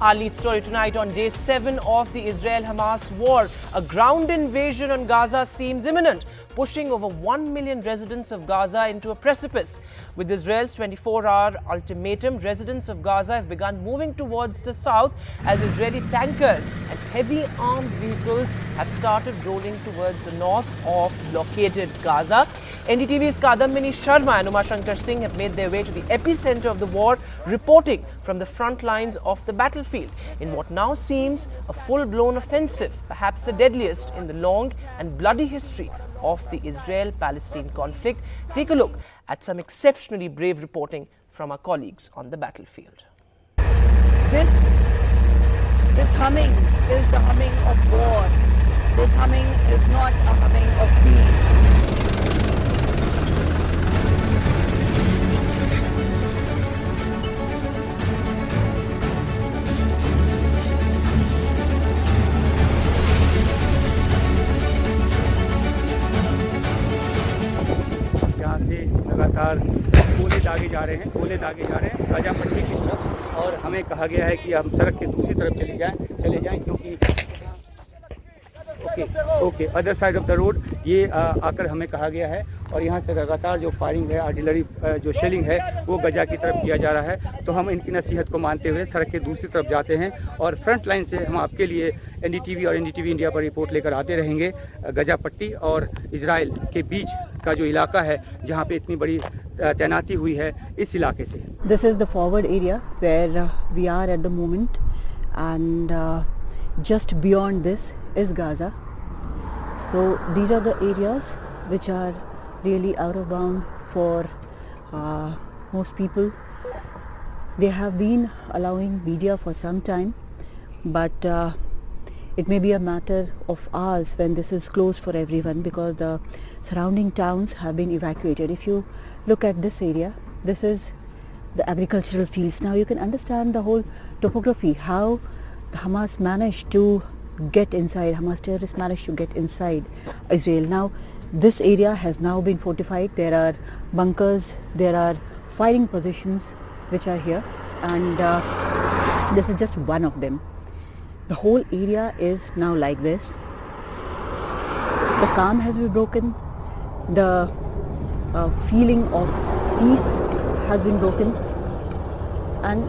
Our lead story tonight on day 7 of the Israel-Hamas war. A ground invasion on Gaza seems imminent, pushing over 1 million residents of Gaza into a precipice. With Israel's 24-hour ultimatum, residents of Gaza have begun moving towards the south as Israeli tankers and heavy armed vehicles have started rolling towards the north of blockaded Gaza. NDTV's Kadambini Sharma and Uma Shankar Singh have made their way to the epicenter of the war, reporting from the front lines of the battlefield in what now seems a full-blown offensive, perhaps the deadliest in the long and bloody history of the Israel-Palestine conflict. Take a look at some exceptionally brave reporting from our colleagues on the battlefield. This humming is the humming of war. This humming is not a humming of peace. यहाँ से लगातार गोले दागे जा रहे हैं Gaza पट्टी की तरफ, और हमें कहा गया है कि हम सड़क के दूसरी तरफ चले जाएं क्योंकि okay other side of the road ये आकर हमें कहा गया है। और यहाँ से लगातार जो फायरिंग है, आर्टिलरी जो शेलिंग है वो गजा की तरफ किया जा रहा है। तो हम इनकी नसीहत को मानते हुए सड़क के दूसरी तरफ जाते हैं और फ्रंट लाइन से हम आपके लिए NDTV और NDTV इंडिया पर रिपोर्ट लेकर आते रहेंगे। गजा पट्टी और इजराइल के बीच का जो इलाका है जहाँ पे इतनी बड़ी तैनाती हुई है, इस इलाके से। This is the forward area where we are at the moment, and just beyond this is Gaza. So these are the areas which are really out of bound for most people. They have been allowing media for some time, but it may be a matter of hours when this is closed for everyone, because the surrounding towns have been evacuated. If you look at this area, this is the agricultural fields. Now you can understand the whole topography, how the Hamas managed to get inside, Hamas terrorists managed to get inside Israel. Now this area has now been fortified. There are bunkers, there are firing positions which are here, and this is just one of them. The whole area is now like this. The calm has been broken. The feeling of peace has been broken. And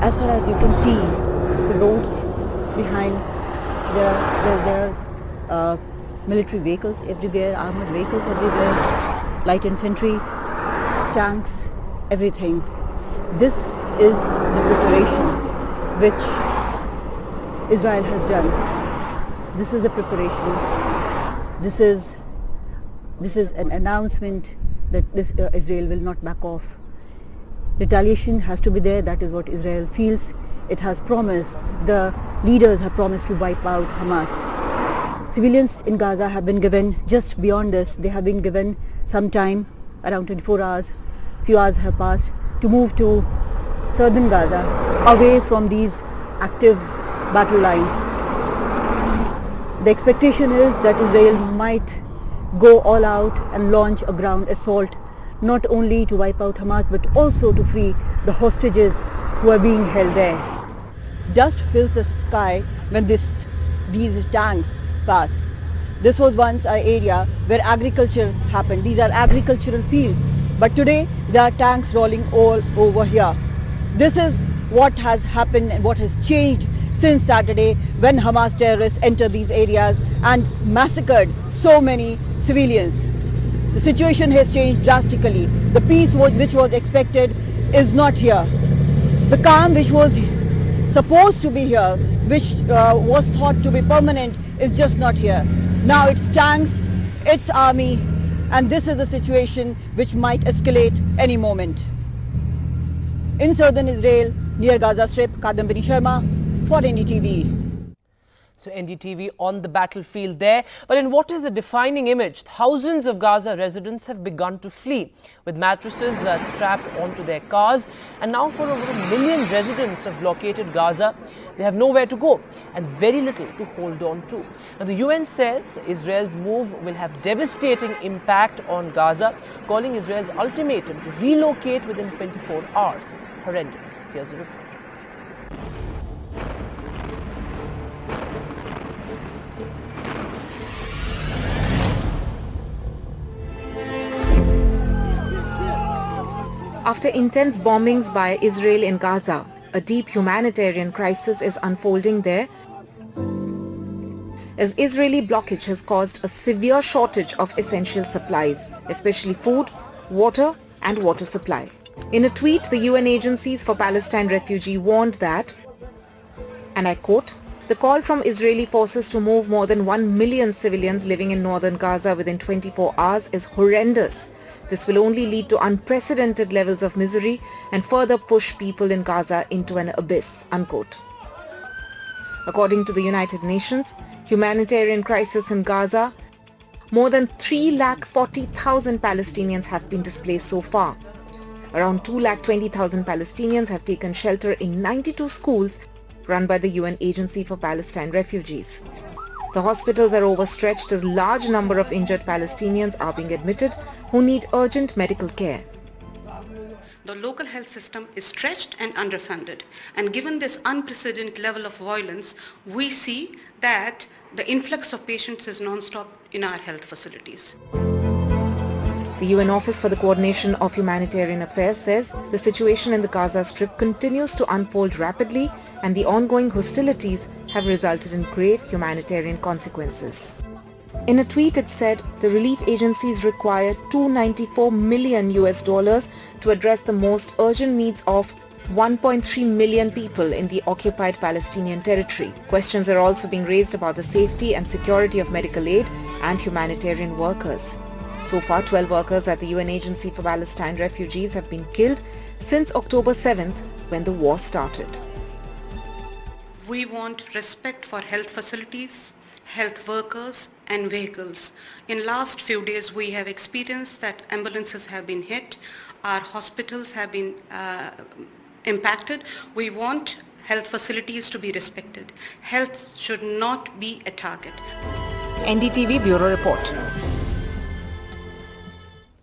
as far as you can see, the roads behind, there are military vehicles everywhere, armored vehicles everywhere, light infantry, tanks, everything. This is the preparation which Israel has done. This is the preparation. This is an announcement that Israel will not back off. Retaliation has to be there. That is what Israel feels. It has promised, the leaders have promised to wipe out Hamas. Civilians in Gaza have been given, just beyond this, they have been given some time, around 24 hours, few hours have passed, to move to southern Gaza, away from these active battle lines. The expectation is that Israel might go all out and launch a ground assault, not only to wipe out Hamas but also to free the hostages who are being held there. Dust fills the sky when these tanks pass. This was once an area where agriculture happened. These are agricultural fields, but today there are tanks rolling all over here. This is what has happened and what has changed since Saturday, when Hamas terrorists entered these areas and massacred so many civilians. The situation has changed drastically. The peace which was expected is not here. The calm which was supposed to be here, which was thought to be permanent, is just not here. Now it's tanks, it's army, and this is the situation which might escalate any moment. In southern Israel, near Gaza Strip, Kadambini Sharma for NDTV. So NDTV on the battlefield there. But in what is a defining image, thousands of Gaza residents have begun to flee with mattresses strapped onto their cars. And now for over 1 million residents of blockaded Gaza, they have nowhere to go and very little to hold on to. Now the UN says Israel's move will have devastating impact on Gaza, calling Israel's ultimatum to relocate within 24 hours horrendous. Here's the report. After intense bombings by Israel in Gaza, a deep humanitarian crisis is unfolding there as Israeli blockage has caused a severe shortage of essential supplies, especially food, water and water supply. In a tweet, the UN agencies for Palestine refugee warned that, and I quote, "The call from Israeli forces to move more than 1 million civilians living in northern Gaza within 24 hours is horrendous. This will only lead to unprecedented levels of misery and further push people in Gaza into an abyss," unquote. According to the United Nations, humanitarian crisis in Gaza, more than 340,000 Palestinians have been displaced so far. Around 220,000 Palestinians have taken shelter in 92 schools run by the UN Agency for Palestine Refugees. The hospitals are overstretched as large number of injured Palestinians are being admitted who need urgent medical care. The local health system is stretched and underfunded. And given this unprecedented level of violence, we see that the influx of patients is non-stop in our health facilities. The UN Office for the Coordination of Humanitarian Affairs says the situation in the Gaza Strip continues to unfold rapidly and the ongoing hostilities have resulted in grave humanitarian consequences. In a tweet it said the relief agencies require $294 million to address the most urgent needs of 1.3 million people in the occupied Palestinian territory. Questions are also being raised about the safety and security of medical aid and humanitarian workers. So far, 12 workers at the UN Agency for Palestine Refugees have been killed since October 7th when the war started. We want respect for health facilities, health workers and vehicles. In last few days we have experienced that ambulances have been hit, our hospitals have been impacted. We want health facilities to be respected. Health should not be a target. NDTV Bureau Report.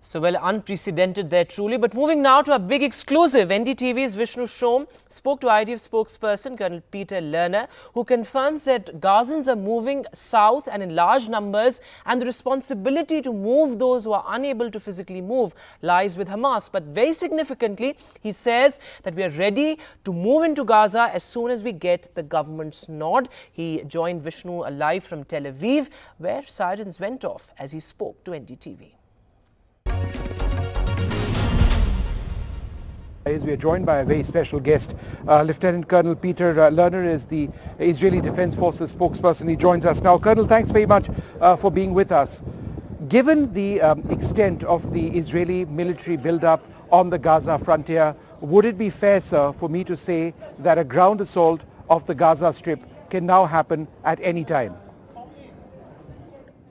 So, well, unprecedented there truly. But moving now to a big exclusive, NDTV's Vishnu Shom spoke to IDF spokesperson Colonel Peter Lerner, who confirms that Gazans are moving south and in large numbers, and the responsibility to move those who are unable to physically move lies with Hamas. But very significantly, he says that we are ready to move into Gaza as soon as we get the government's nod. He joined Vishnu live from Tel Aviv, where sirens went off as he spoke to NDTV. We are joined by a very special guest. Lieutenant Colonel Peter Lerner is the Israeli Defense Forces spokesperson. He joins us now. Colonel, thanks very much for being with us. Given the extent of the Israeli military build-up on the Gaza frontier, would it be fair, sir, for me to say that a ground assault of the Gaza Strip can now happen at any time?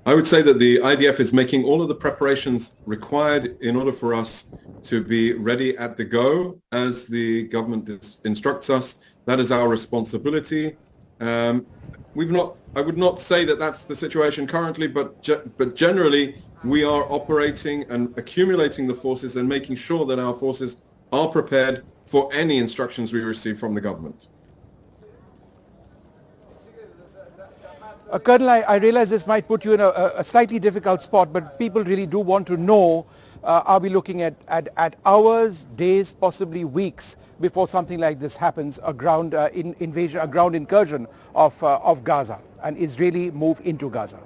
I would say that the IDF is making all of the preparations required in order for us to be ready at the go as the government instructs us. That is our responsibility. I would not say that that's the situation currently, but generally we are operating and accumulating the forces and making sure that our forces are prepared for any instructions we receive from the government. Colonel, I realize this might put you in a slightly difficult spot, but people really do want to know, are we looking at hours, days, possibly weeks before something like this happens, a ground invasion, a ground incursion of Gaza, an Israeli move into Gaza?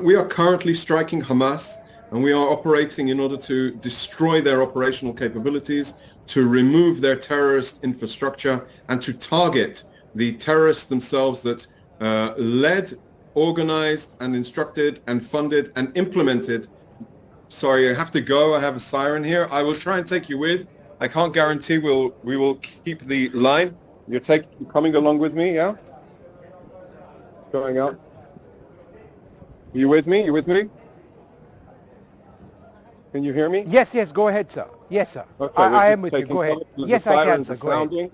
We are currently striking Hamas, and we are operating in order to destroy their operational capabilities, to remove their terrorist infrastructure, and to target the terrorists themselves that led, organized and instructed and funded and implemented. Sorry, I have to go. I have a siren here. I will try and take you with. I can't guarantee we will keep the line. You're coming along with me, yeah? Going out. You with me? You with me? Can you hear me? Yes, go ahead, sir. Yes, sir. Okay, I am with you. Go ahead. Yes, I can, sir. Go ahead.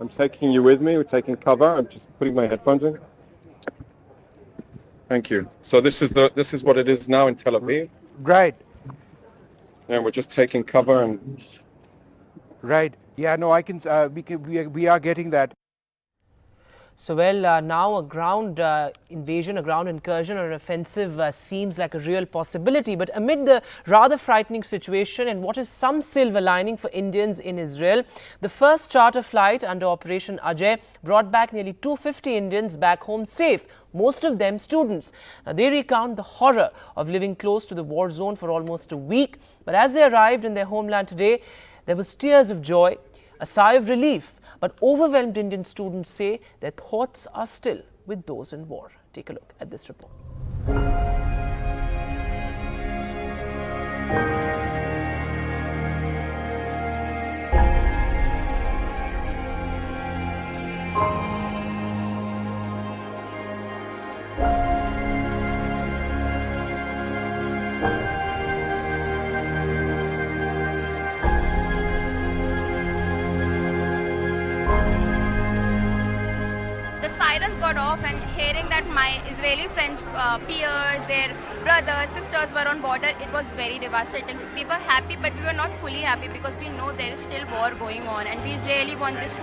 I'm taking you with me. We're taking cover. I'm just putting my headphones in. Thank you. So this is what it is now in Tel Aviv. Right. And we're just taking cover and... Right. Yeah, no, we are getting that. So, well, now a ground invasion, a ground incursion or offensive seems like a real possibility. But amid the rather frightening situation and what is some silver lining for Indians in Israel, the first charter flight under Operation Ajay brought back nearly 250 Indians back home safe, most of them students. Now, they recount the horror of living close to the war zone for almost a week. But as they arrived in their homeland today, there was tears of joy, a sigh of relief. But overwhelmed Indian students say their thoughts are still with those in war. Take a look at this report. Sirens got off, and hearing that my Israeli friends, peers, their brothers, sisters were on border, it was very devastating. We were happy, but we were not fully happy because we know there is still war going on, and we really want this to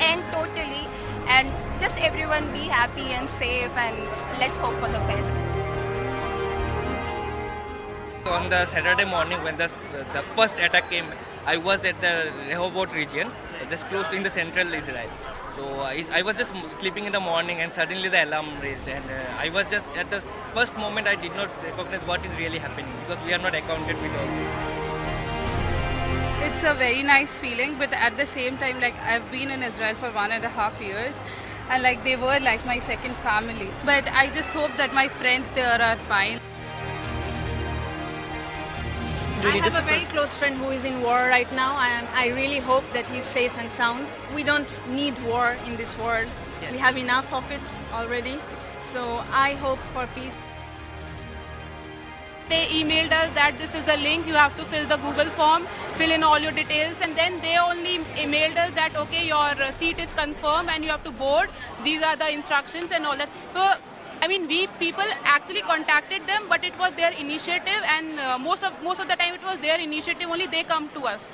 end totally, and just everyone be happy and safe, and let's hope for the best. On the Saturday morning when the first attack came, I was at the Rehovot region, just close to in the central Israel. So I was just sleeping in the morning and suddenly the alarm raised, and I was just at the first moment I did not recognize what is really happening because we are not accounted with all. It's a very nice feeling, but at the same time, like, I've been in Israel for 1.5 years and like they were like my second family. But I just hope that my friends there are fine. I have a very close friend who is in war right now. I really hope that he's safe and sound. We don't need war in this world. Yes. We have enough of it already. So I hope for peace. They emailed us that this is the link, you have to fill the Google form, fill in all your details, and then they only emailed us that, okay, your seat is confirmed and you have to board. These are the instructions and all that. So I mean, we people actually contacted them, but it was their initiative, and most of the time it was their initiative only. They come to us.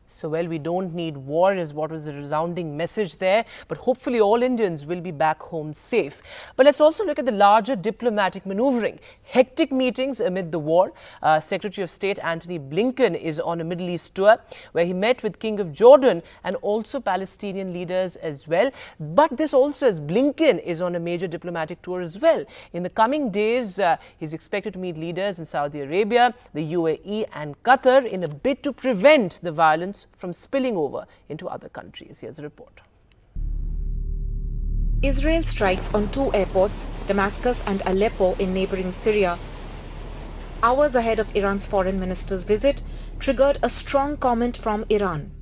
So, well, we don't need war is what was the resounding message there, but hopefully all Indians will be back home safe. But let's also look at the larger diplomatic maneuvering. Hectic meetings amid the war. Secretary of State Antony Blinken is on a Middle East tour where he met with King of Jordan and also Palestinian leaders as well. But this also as Blinken is on a major diplomatic tour as well. In the coming days, he's expected to meet leaders in Saudi Arabia, the UAE and Qatar in a bid to prevent the violence from spilling over into other countries. Here's a report. Israel strikes on 2 airports, Damascus and Aleppo in neighboring Syria, hours ahead of Iran's foreign minister's visit, triggered a strong comment from Iran.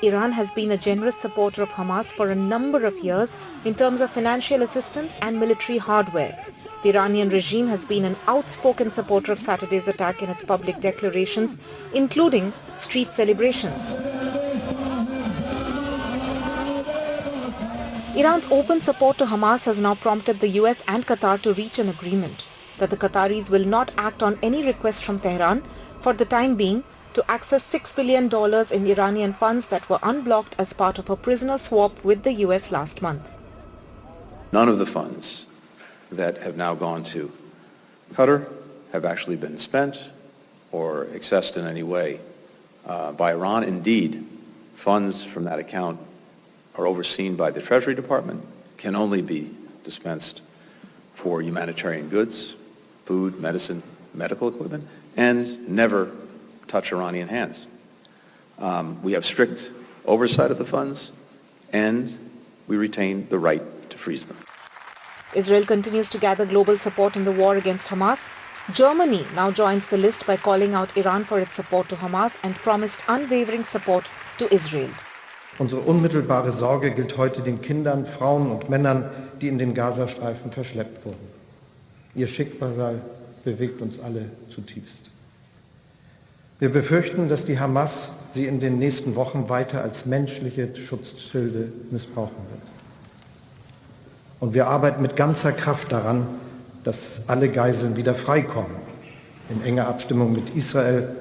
Iran has been a generous supporter of Hamas for a number of years in terms of financial assistance and military hardware. The Iranian regime has been an outspoken supporter of Saturday's attack in its public declarations, including street celebrations. Iran's open support to Hamas has now prompted the US and Qatar to reach an agreement that the Qataris will not act on any request from Tehran for the time being to access $6 billion in Iranian funds that were unblocked as part of a prisoner swap with the US last month. None of the funds that have now gone to Qatar have actually been spent or accessed in any way by Iran. Indeed, funds from that account are overseen by the Treasury Department, can only be dispensed for humanitarian goods, food, medicine, medical equipment, and never touch Iranian hands. We have strict oversight of the funds, and we retain the right to freeze them. Israel continues to gather global support in the war against Hamas. Germany now joins the list by calling out Iran for its support to Hamas and promised unwavering support to Israel. Unsere unmittelbare Sorge gilt heute den Kindern, Frauen und Männern, die in den Gazastreifen verschleppt wurden. Ihr Schicksal bewegt uns alle zutiefst. Wir befürchten, dass die Hamas sie in den nächsten Wochen weiter als menschliche Schutzschilde missbrauchen wird. Und wir arbeiten mit ganzer Kraft daran, dass alle Geiseln wieder freikommen, in enger Abstimmung mit Israel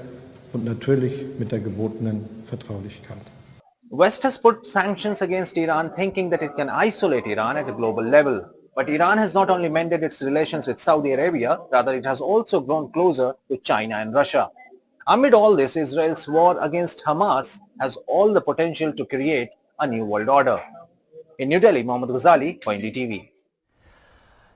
und natürlich mit der gebotenen Vertraulichkeit. West has put sanctions against Iran thinking that it can isolate Iran at a global level. But Iran has not only mended its relations with Saudi Arabia, rather it has also grown closer to China and Russia. Amid all this, Israel's war against Hamas has all the potential to create a new world order. In New Delhi, Mohammad Ghazali for NDTV.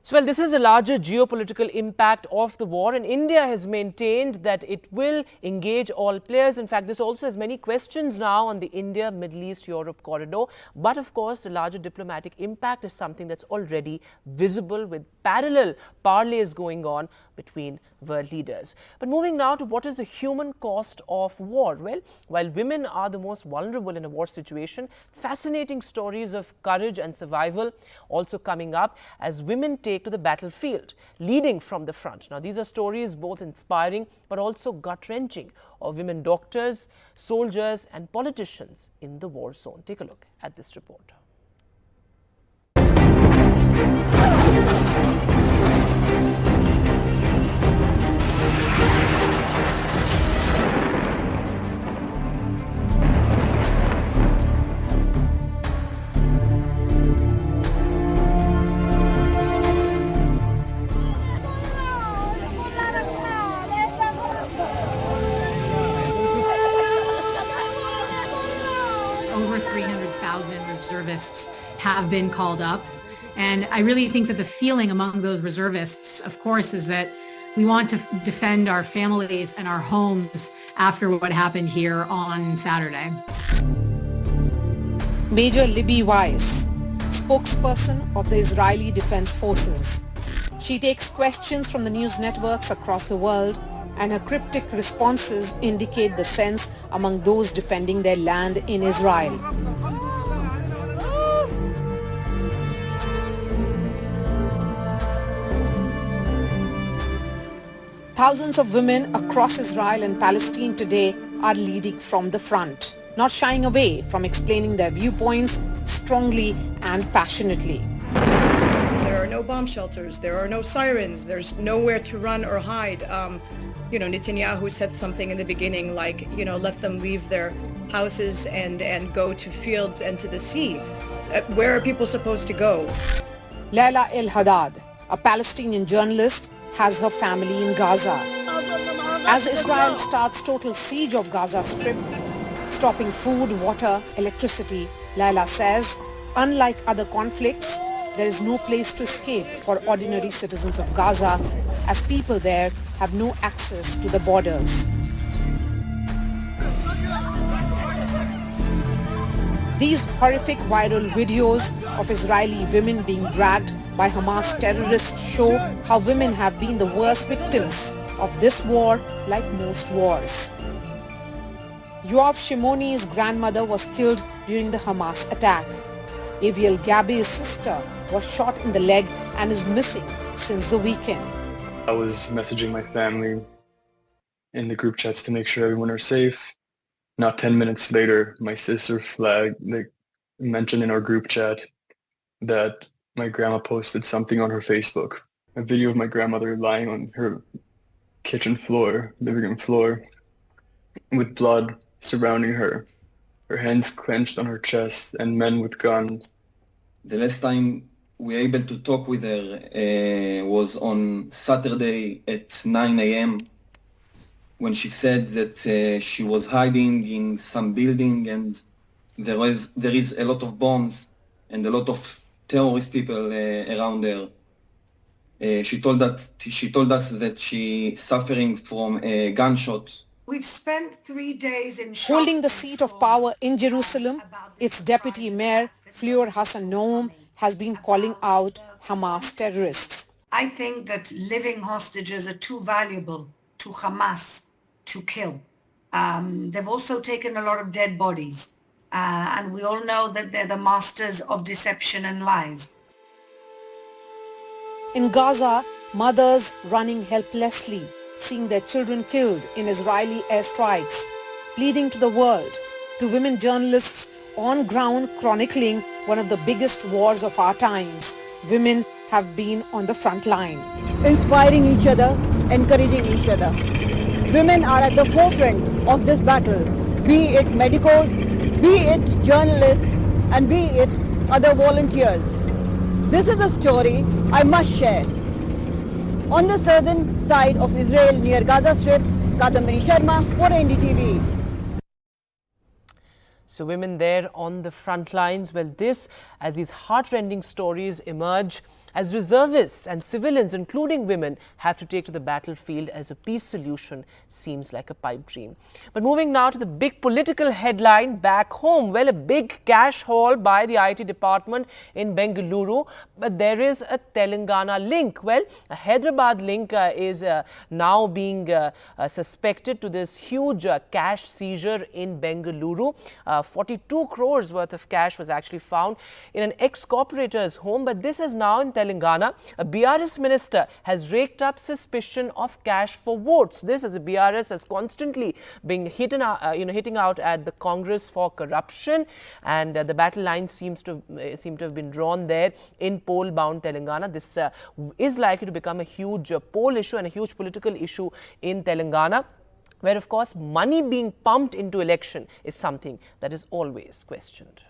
So, well, this is a larger geopolitical impact of the war, and India has maintained that it will engage all players. In fact, this also has many questions now on the India, Middle East, Europe corridor. But of course, the larger diplomatic impact is something that's already visible, with parallel parleys going on between world leaders. But moving now to what is the human cost of war? Well, while women are the most vulnerable in a war situation, fascinating stories of courage and survival also coming up as women take to the battlefield, leading from the front. Now, these are stories both inspiring but also gut-wrenching of women doctors, soldiers and politicians in the war zone. Take a look at this report. Over 300,000 reservists have been called up. And I really think that the feeling among those reservists, of course, is that we want to defend our families and our homes after what happened here on Saturday. Major Libby Weiss, spokesperson of the Israeli Defense Forces. She takes questions from the news networks across the world, and her cryptic responses indicate the sense among those defending their land in Israel. Thousands of women across Israel and Palestine today are leading from the front, not shying away from explaining their viewpoints strongly and passionately. There are no bomb shelters, there are no sirens, there's nowhere to run or hide. Netanyahu said something in the beginning like, let them leave their houses and go to fields and to the sea. Where are people supposed to go? Laila El-Haddad, a Palestinian journalist, has her family in Gaza. As Israel starts total siege of Gaza Strip, stopping food, water, electricity, Laila says, unlike other conflicts, there is no place to escape for ordinary citizens of Gaza, as people there have no access to the borders. These horrific viral videos of Israeli women being dragged by Hamas terrorists show how women have been the worst victims of this war, like most wars. Yoav Shimoni's grandmother was killed during the Hamas attack. Aviel Gabi's sister was shot in the leg and is missing since the weekend. I was messaging my family in the group chats to make sure everyone are safe. Not 10 minutes later, my sister mentioned in our group chat that my grandma posted something on her Facebook, a video of my grandmother lying on her kitchen floor, living room floor, with blood surrounding her, her hands clenched on her chest, and men with guns. The last time we were able to talk with her was on Saturday at 9 a.m. when she said that she was hiding in some building and there is a lot of bombs and a lot of terrorist people around her. She told us that she's suffering from a gunshot. We've spent 3 days in holding the seat of power in Jerusalem. Its deputy mayor, Fleur Hassan Noam, has been calling out Hamas terrorists. I think that living hostages are too valuable to Hamas to kill. They've also taken a lot of dead bodies. And we all know that they're the masters of deception and lies. In Gaza, Mothers running helplessly, seeing their children killed in Israeli airstrikes, pleading to the world, to women journalists on ground chronicling one of the biggest wars of our times. Women have been on the front line. Inspiring each other, encouraging each other. Women are at the forefront of this battle, be it medicos, be it journalists, and be it other volunteers. This is a story I must share. On the southern side of Israel near Gaza Strip, Kadambari Sharma for NDTV. So women there on the front lines. Well, this, as these heartrending stories emerge, as reservists and civilians, including women, have to take to the battlefield as a peace solution seems like a pipe dream. But moving now to the big political headline back home. Well, a big cash haul by the IT department in Bengaluru, but there is a Telangana link. Well, a Hyderabad link is now being suspected to this huge cash seizure in Bengaluru. 42 crores worth of cash was actually found in an ex-corporator's home, but this is now in Telangana. A BRS minister has raked up suspicion of cash for votes. This, as a BRS, has constantly been hitting out at the Congress for corruption, and the battle line seem to have been drawn there in poll-bound Telangana. This is likely to become a huge poll issue and a huge political issue in Telangana, where, of course, money being pumped into election is something that is always questioned.